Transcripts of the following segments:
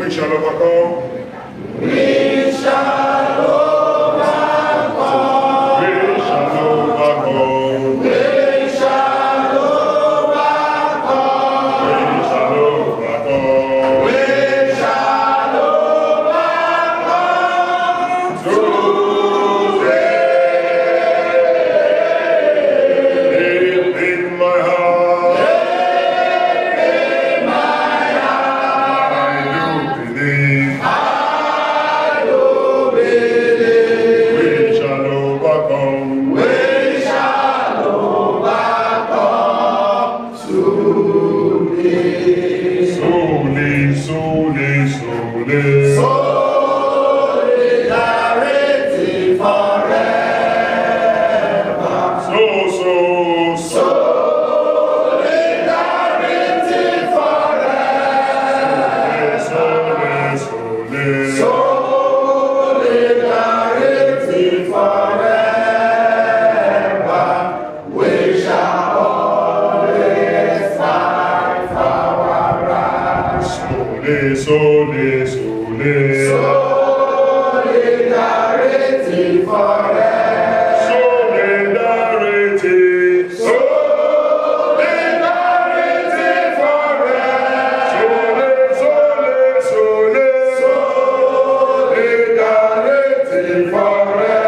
We shall overcome. We shall overcome. We shall overcome. We shall overcome. We shall overcome. We shall overcome. Deep in my heart, I do believe. We shall overcome. We shall overcome today. Solely, solely, solely. Solidarity forever. Solidarity forever. Solidarity forever. We shall always fight for our rights. Solidarity forever. Solidarity forever.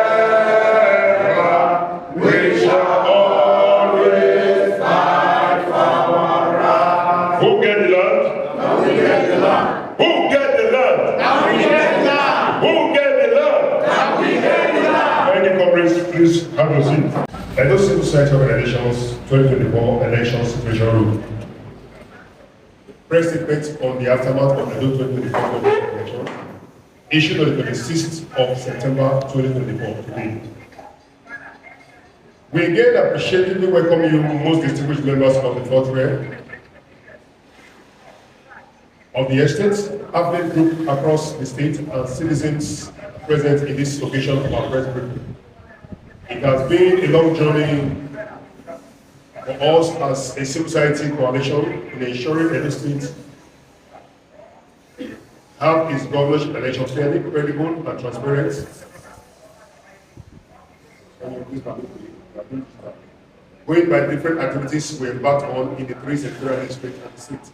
We shall always fight for our rights. Who get the land? Now we get the land. Who get the land? Now we get the land. Who get the land? Now we get the land. Any comrades, please have your seat. Edo Civil Society Organizations 2024 Election Situation Room. Press statement on the aftermath of the Edo 2024 election, issued on the 26th of September 2024 today. We again appreciatively welcome you, most distinguished members of the fourth rail of the estates, affiliate group across the state, and citizens present in this occasion of our press briefing. It has been a long journey for us as a civil society coalition in ensuring Edo State have its governorship election fairly, credible, and transparent. Going by different activities we embarked on in the three sectorial districts and the state.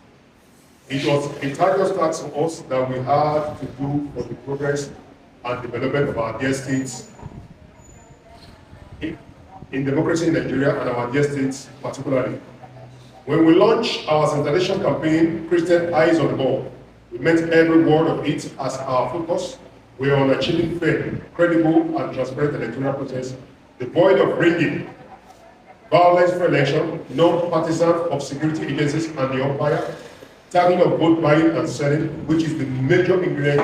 It was a tireless task for us that we had to do for the progress and development of our dear states in democracy in Nigeria and our dear states particularly. When we launched our sensitization campaign, Christian Eyes on the Ball, we meant every word of it as our focus. We are on achieving fair, credible, and transparent electoral process, devoid of rigging, violence for election, non-partisan of security agencies and the umpire, tackling of vote buying and selling, which is the major ingredient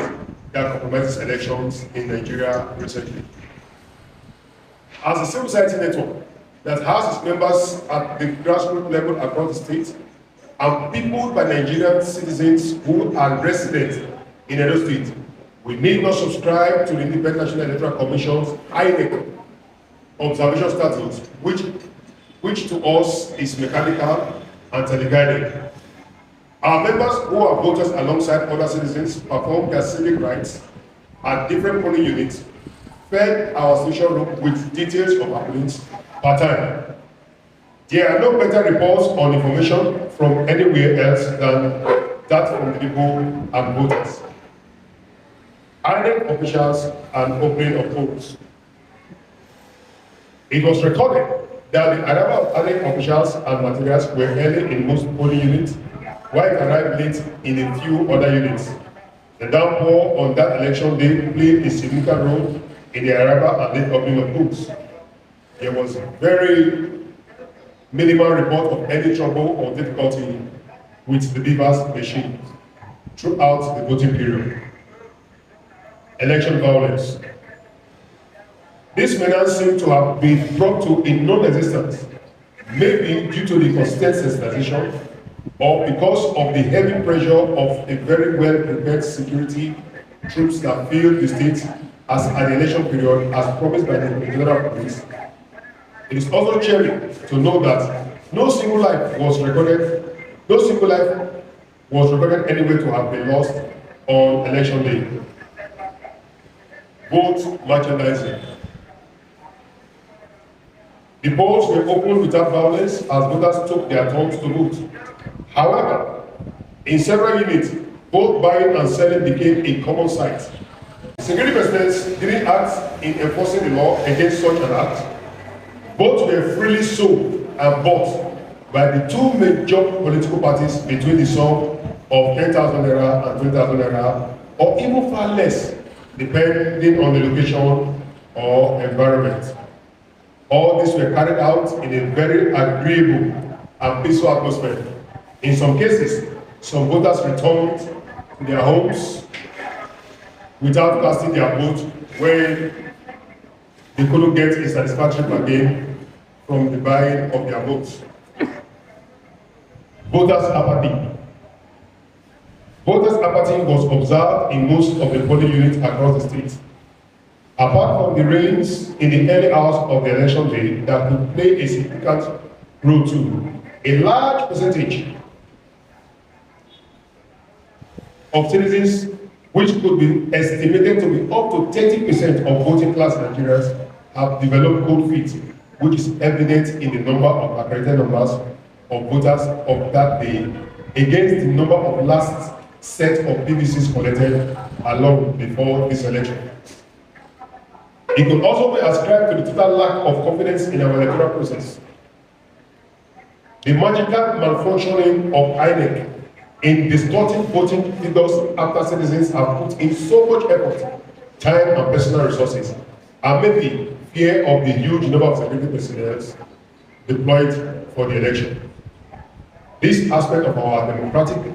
that compromises elections in Nigeria recently. As a civil society network that has its members at the grassroots level across the state and peopled by Nigerian citizens who are resident in Edo State, we need not subscribe to the Independent National Electoral Commission's INEC observation statutes, which to us is mechanical and teleguided. Our members who are voters alongside other citizens perform their civic rights at different polling units, fed our social room with details of applicants per time. There are no better reports on information from anywhere else than that from the people and voters. INEC officials and opening of polls. It was recorded that the arrival of INEC officials and materials were early in most polling units, while it arrived late in a few other units. The downpour on that election day played a significant role in the arrival and late opening of polls. There was very minimal report of any trouble or difficulty with the beavers machine throughout the voting period. Election violence. This menace seemed to have been brought to a non-existence, maybe due to the constant sensitization or because of the heavy pressure of a very well-prepared security troops that filled the state as an election period as promised by the General Police. It is also cheering to know that no single life was recorded anywhere to have been lost on election day. Vote merchandising. The polls were opened without violence as voters took their turns to vote. However, in several units, both buying and selling became a common sight. Security personnel didn't act in enforcing the law against such an act. Votes were freely sold and bought by the two major political parties between the sum of 10,000 naira and 20,000 naira, or even far less, depending on the location or environment. All these were carried out in a very agreeable and peaceful atmosphere. In some cases, some voters returned to their homes without casting their vote when they couldn't get a satisfactory bargain from the buying of their votes. Voters' apathy. Voters' apathy was observed in most of the polling units across the state. Apart from the rains in the early hours of the election day that could play a significant role too, a large percentage of citizens, which could be estimated to be up to 30% of voting class Nigerians, have developed cold feet, which is evident in the number of accredited numbers of voters of that day against the number of last set of PVCs collected along before this election. It could also be ascribed to the total lack of confidence in our electoral process. The magical malfunctioning of INEC in distorting voting figures after citizens have put in so much effort, time and personal resources, and maybe fear of the huge number of security personnel deployed for the election. This aspect of our democratic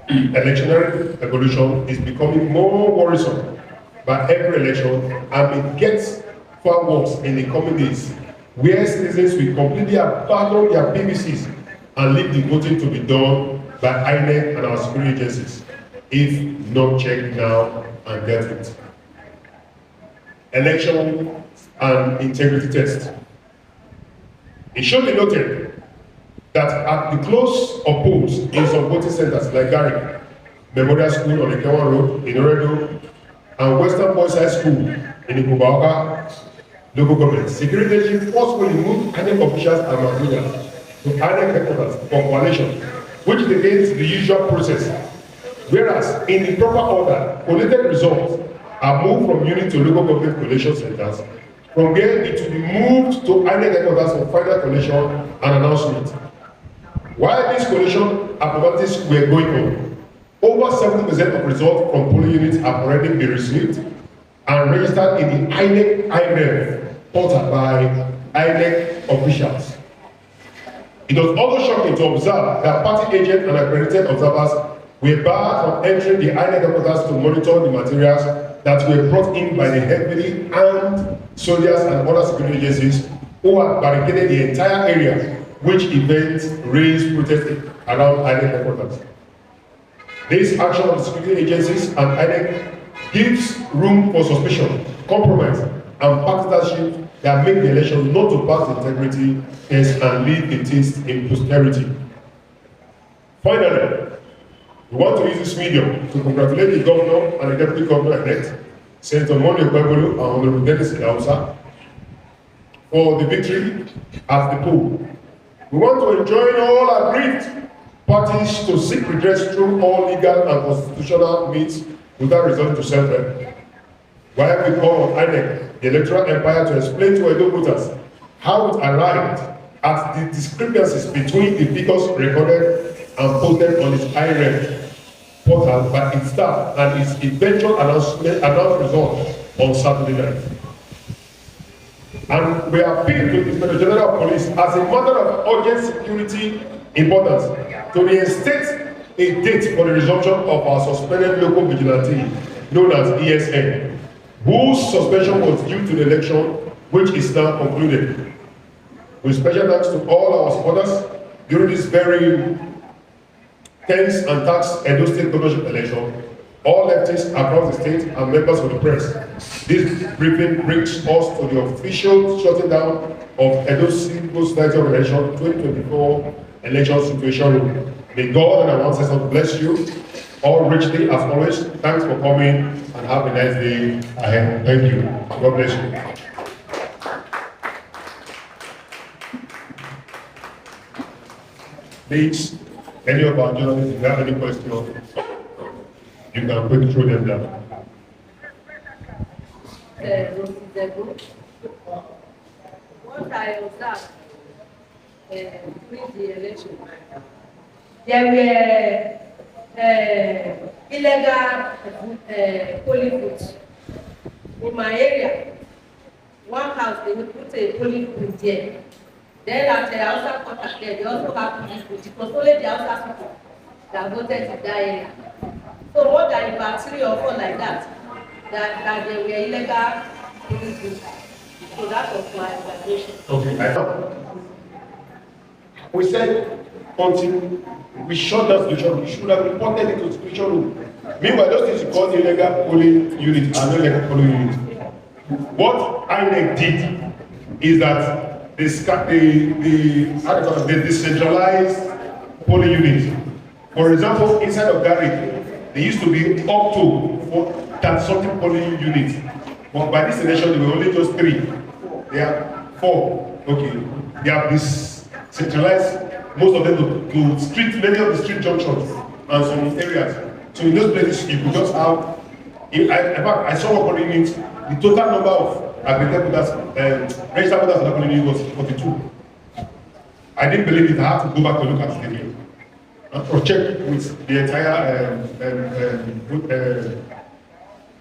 electionary evolution is becoming more worrisome by every election, and it gets far worse in the coming days, where citizens will completely abandon their PVCs and leave the voting to be done by INEC and our security agencies, if not checked now and dealt with. Election and integrity test. It should be noted that at the close of polls in some voting centers like Gary Memorial School on the Kewan Road in Oredo and Western Boys High School in the Kubaoka local government, security agencies forcefully moved INEC officials and materials to INEC headquarters for coalition, which is against the usual process. Whereas in the proper order, collated results are moved from unit to local government collation centers. From there, it will be moved to INEC headquarters for final collation and announcement. While these collation activities were going on, over 70% of results from polling units have already been received and registered in the INEC IREF portal by INEC officials. It was also shocking to observe that party agents and accredited observers were barred from entering the INEC headquarters to monitor the materials that were brought in by the heavily armed soldiers and other security agencies who had barricaded the entire area which events raised protests around INEC headquarters. This action of the security agencies and INEC gives room for suspicion, compromise, and partisanship that make the election not to pass the integrity test and leave a taste in posterity. Finally, we want to use this medium to congratulate the governor and the deputy governor-elect, Senator Monday Okwebolo and Honorable Dennis Idausa, for the victory at the poll. We want to enjoin all aggrieved parties to seek redress through all legal and constitutional means without resorting to self-help. While we call on INEC, the electoral empire, to explain to Edo voters how it arrived at the discrepancies between the figures recorded and posted on its IREF portal by its staff and its eventual announced result on Saturday night. And we appeal to the Inspector General of Police as a matter of urgent security importance to reinstate a date for the resumption of our suspended local vigilante known as ESN, whose suspension was due to the election, which is now concluded. With special thanks to all our supporters during this very tense and taxed Edo State governorship election, all leftists across the state and members of the press. This briefing brings us to the official shutting down of Edo Civil Society Organization 2024 Election Situation Room. May God and our ancestors bless you all richly as always. Thanks for coming and have a nice day ahead. Thank you. God bless you. Please, any of our journalists, if you have any questions, you can quickly throw them down. What I observed during the election, there were illegal polling booths. In my area, one house, they would put a polling booth there. Then at the outside quarter there, they also have polling booths. It was only the outside people that voted in that area. So more than about 3 or 4 like that there were illegal polling booths. So that was my observation. Okay. We said until we shut down the situation, we should have reported it to the situation room. Meanwhile, those things you call illegal polling unit are not illegal polling unit. What INEC did is that the decentralized polling unit. For example, inside of Garrick, there used to be up to 30-something polling units. But by this election, there were only just 3. There are 4. Okay. They have this centralized, most of them to street, many of the street junctions and some areas. So in those places, you could just have, in fact, I saw what polling units, the total number of registered voters in the polling unit was 42. I didn't believe it. I had to go back to look at it again. Or check with the entire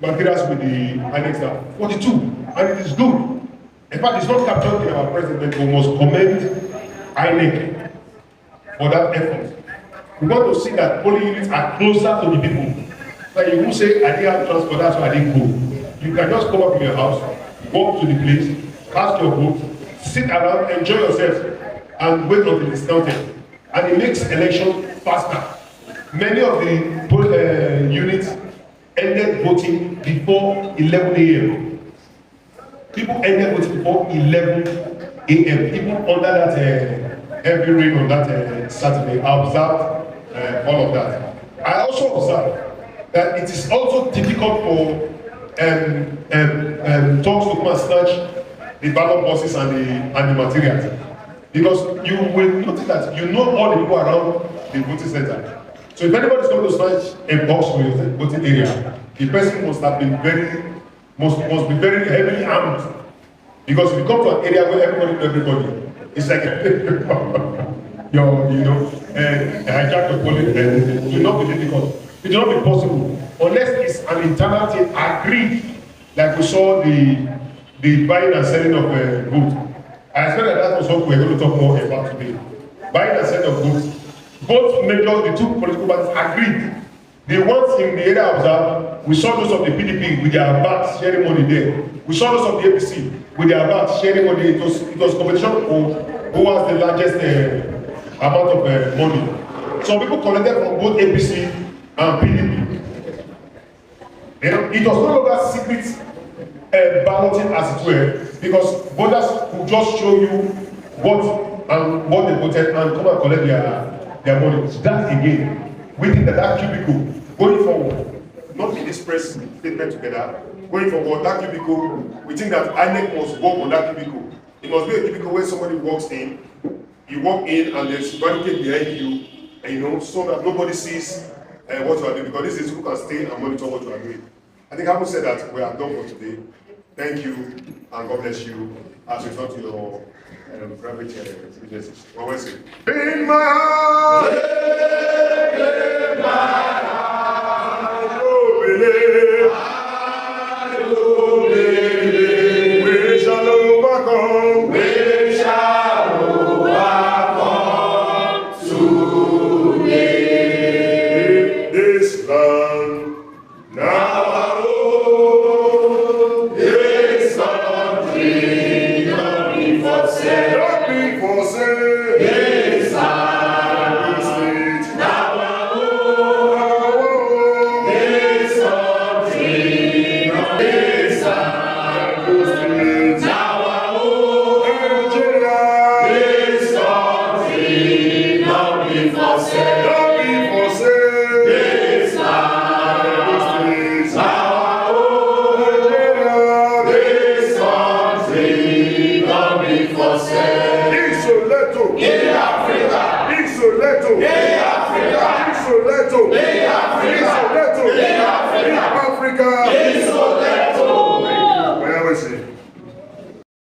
materials with the annex now. 42, and it is good. In fact, it's not captured in our president. We must commend INEC for that effort. We want to see that polling units are closer to the people. Like you won't say, I didn't have transport, that's why I didn't go. You can just come up in your house, walk to the place, cast your vote, sit around, enjoy yourself, and wait until it's counted. And it makes election faster. Many of the units ended voting before 11 a.m. People ended voting before 11 a.m. Even under that heavy rain on that Saturday, I observed all of that. I also observed that it is also difficult for talks to come and snatch the ballot boxes and the materials. Because you will notice that you know all the people around the voting center. So if anybody is going to snatch a box for your voting area, the person must have been must be very heavily armed. Because if you come to an area where everybody knows everybody, it's like hijack the polling, it will not be difficult. It will not be possible unless it's an internal thing agreed, like we saw the buying and selling of goods. I expect that was what we're going to talk more about today. Buying and selling of goods. Both the two political parties agreed. The ones in the area observed, we saw those of the PDP with their bags sharing money there. We saw those of the APC with their bags sharing money. It was competition for who has the largest amount of money. So people collected from both APC and PDP. It was no longer secret balloting as it were, because voters could just show you what they voted and come and collect their money. That again, we think that cubicle going forward, not in this press statement together, going forward, that cubicle, we think that INEC must work on that cubicle. It must be a cubicle where somebody walks in, you walk in and there's barricade behind you, and so that nobody sees what you are doing, because this is who can stay and monitor what you are doing. I think having said that, we are done for today. Thank you, and God bless you as you talk to your private businesses. What was it? In my heart, in my heart, oh, believe, I do believe, we shall overcome, we shall overcome today. This land, now our own, this country, not be for sale, not be for sale. This land, this state, now our own, this country. você. Isoleto. Em África. Isoleto. Em